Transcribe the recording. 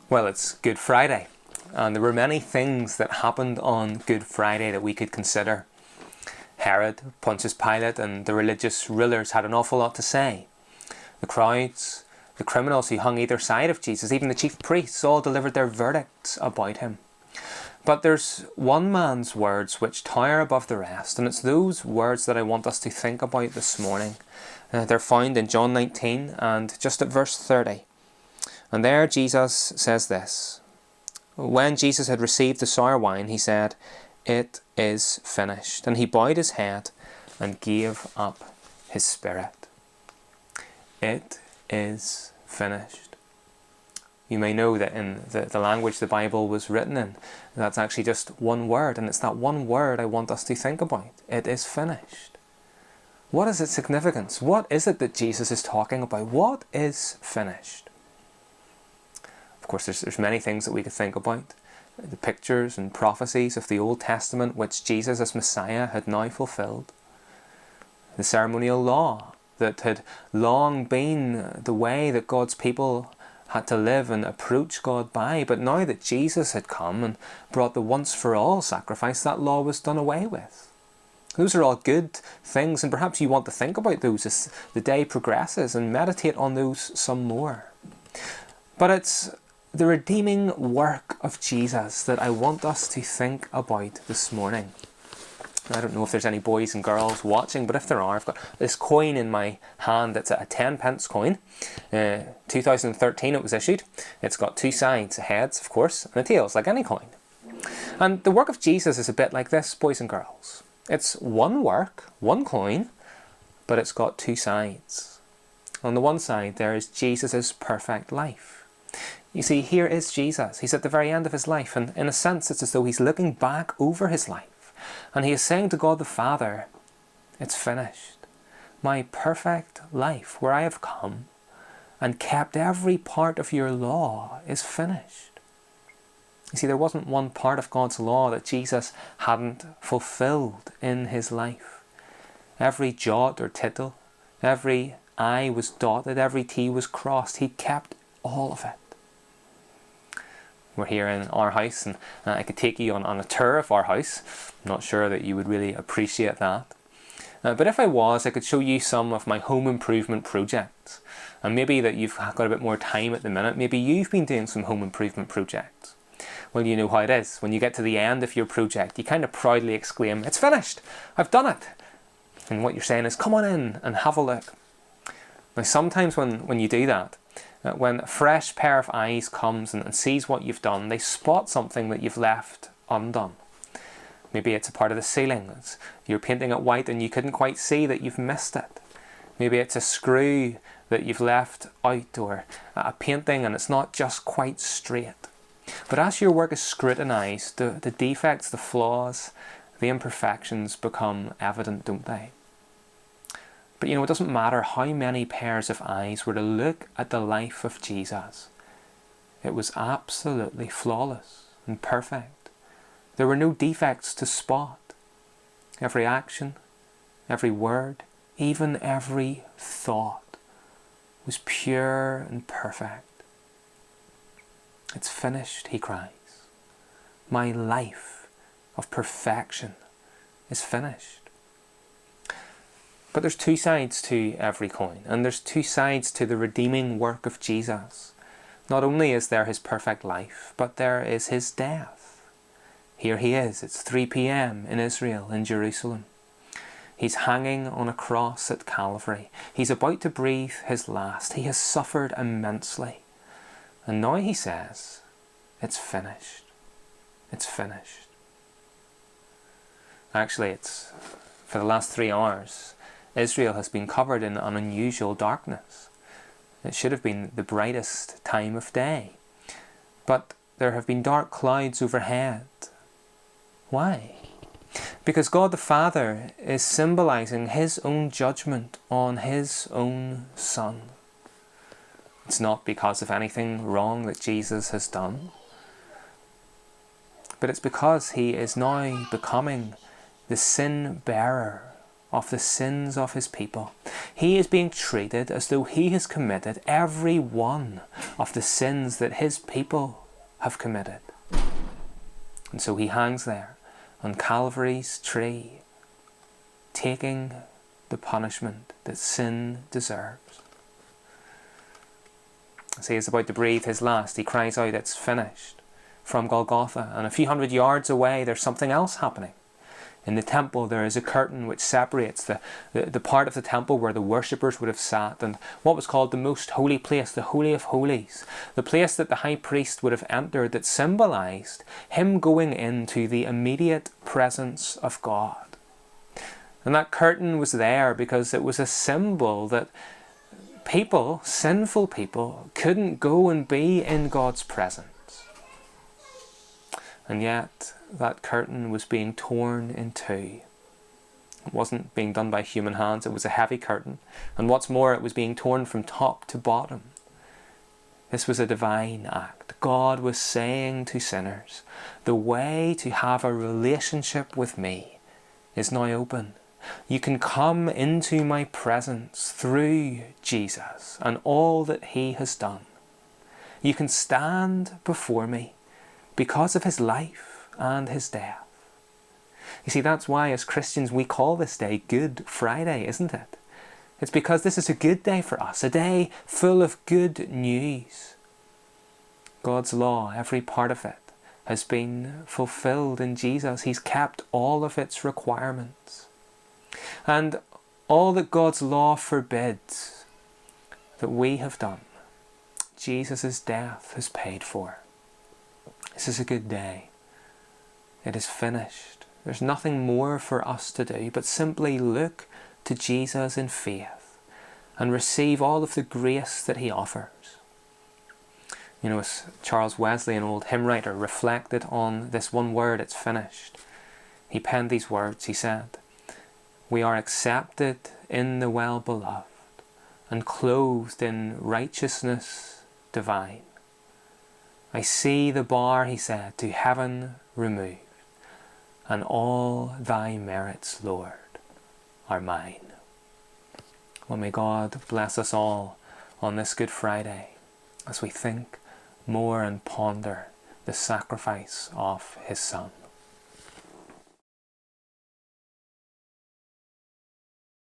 Well, it's Good Friday, and there were many things that happened on Good Friday that we could consider. Herod, Pontius Pilate, and the religious rulers had an awful lot to say. The crowds, the criminals who hung either side of Jesus, even the chief priests, all delivered their verdicts about him. But there's one man's words which tower above the rest, and it's those words that I want us to think about this morning. They're found in John 19 and just at verse 30. And there Jesus says this: "When Jesus had received the sour wine, he said, 'It is finished.' And he bowed his head and gave up his spirit." It is finished. You may know that in the language the Bible was written in, that's actually just one word, and it's that one word I want us to think about. It is finished. What is its significance? What is it that Jesus is talking about? What is finished? Of course, there's many things that we could think about. The pictures and prophecies of the Old Testament which Jesus as Messiah had now fulfilled. The ceremonial law that had long been the way that God's people had to live and approach God by, but now that Jesus had come and brought the once-for-all sacrifice, that law was done away with. Those are all good things, and perhaps you want to think about those as the day progresses and meditate on those some more. But it's the redeeming work of Jesus that I want us to think about this morning. I don't know if there's any boys and girls watching, but if there are, I've got this coin in my hand. It's a 10 pence coin. 2013 it was issued. It's got two sides, heads of course, and the tails, like any coin. And the work of Jesus is a bit like this, boys and girls. It's one work, one coin, but it's got two sides. On the one side there is Jesus' perfect life. You see, here is Jesus. He's at the very end of his life, and in a sense it's as though he's looking back over his life. And he is saying to God the Father, "It's finished. My perfect life, where I have come and kept every part of your law, is finished." You see, there wasn't one part of God's law that Jesus hadn't fulfilled in his life. Every jot or tittle, every I was dotted, every T was crossed. He kept all of it. We're here in our house, and I could take you on a tour of our house. I'm not sure that you would really appreciate that. But if I was, I could show you some of my home improvement projects. And maybe that you've got a bit more time at the minute. Maybe you've been doing some home improvement projects. Well, you know how it is. When you get to the end of your project, you kind of proudly exclaim, "It's finished! I've done it!" And what you're saying is, "Come on in and have a look." Now, sometimes when you do that, when a fresh pair of eyes comes and sees what you've done, they spot something that you've left undone. Maybe it's a part of the ceiling. You're painting it white and you couldn't quite see that you've missed it. Maybe it's a screw that you've left out, or a painting and it's not just quite straight. But as your work is scrutinised, the defects, the flaws, the imperfections become evident, don't they? But it doesn't matter how many pairs of eyes were to look at the life of Jesus. It was absolutely flawless and perfect. There were no defects to spot. Every action, every word, even every thought was pure and perfect. "It's finished," he cries. "My life of perfection is finished." But there's two sides to every coin, and there's two sides to the redeeming work of Jesus. Not only is there his perfect life, but there is his death. Here he is, it's 3 p.m. in Israel, in Jerusalem. He's hanging on a cross at Calvary. He's about to breathe his last. He has suffered immensely. And now he says, "It's finished. It's finished." Actually, it's for the last 3 hours, Israel has been covered in an unusual darkness. It should have been the brightest time of day. But there have been dark clouds overhead. Why? Because God the Father is symbolising his own judgment on his own Son. It's not because of anything wrong that Jesus has done, but it's because he is now becoming the sin bearer of the sins of his people. He is being treated as though he has committed every one of the sins that his people have committed. And so he hangs there on Calvary's tree, taking the punishment that sin deserves. As he is about to breathe his last, he cries out, "It's finished," from Golgotha. And a few hundred yards away, there's something else happening. In the temple, there is a curtain which separates the part of the temple where the worshippers would have sat and what was called the most holy place, the Holy of Holies, the place that the high priest would have entered, that symbolized him going into the immediate presence of God. And that curtain was there because it was a symbol that people, sinful people, couldn't go and be in God's presence. And yet, that curtain was being torn in two. It wasn't being done by human hands, it was a heavy curtain. And what's more, it was being torn from top to bottom. This was a divine act. God was saying to sinners, the way to have a relationship with me is now open. You can come into my presence through Jesus and all that he has done. You can stand before me because of his life and his death. You see, that's why as Christians we call this day Good Friday, isn't it? It's because this is a good day for us, a day full of good news. God's law, every part of it, has been fulfilled in Jesus. He's kept all of its requirements. And all that God's law forbids that we have done, Jesus' death has paid for. This is a good day. It is finished. There's nothing more for us to do but simply look to Jesus in faith and receive all of the grace that he offers. You know, as Charles Wesley, an old hymn writer, reflected on this one word, "it's finished," he penned these words. He said, "We are accepted in the well-beloved and clothed in righteousness divine. I see the bar," he said, "to heaven removed, and all thy merits, Lord, are mine." Well, may God bless us all on this Good Friday as we think more and ponder the sacrifice of his Son.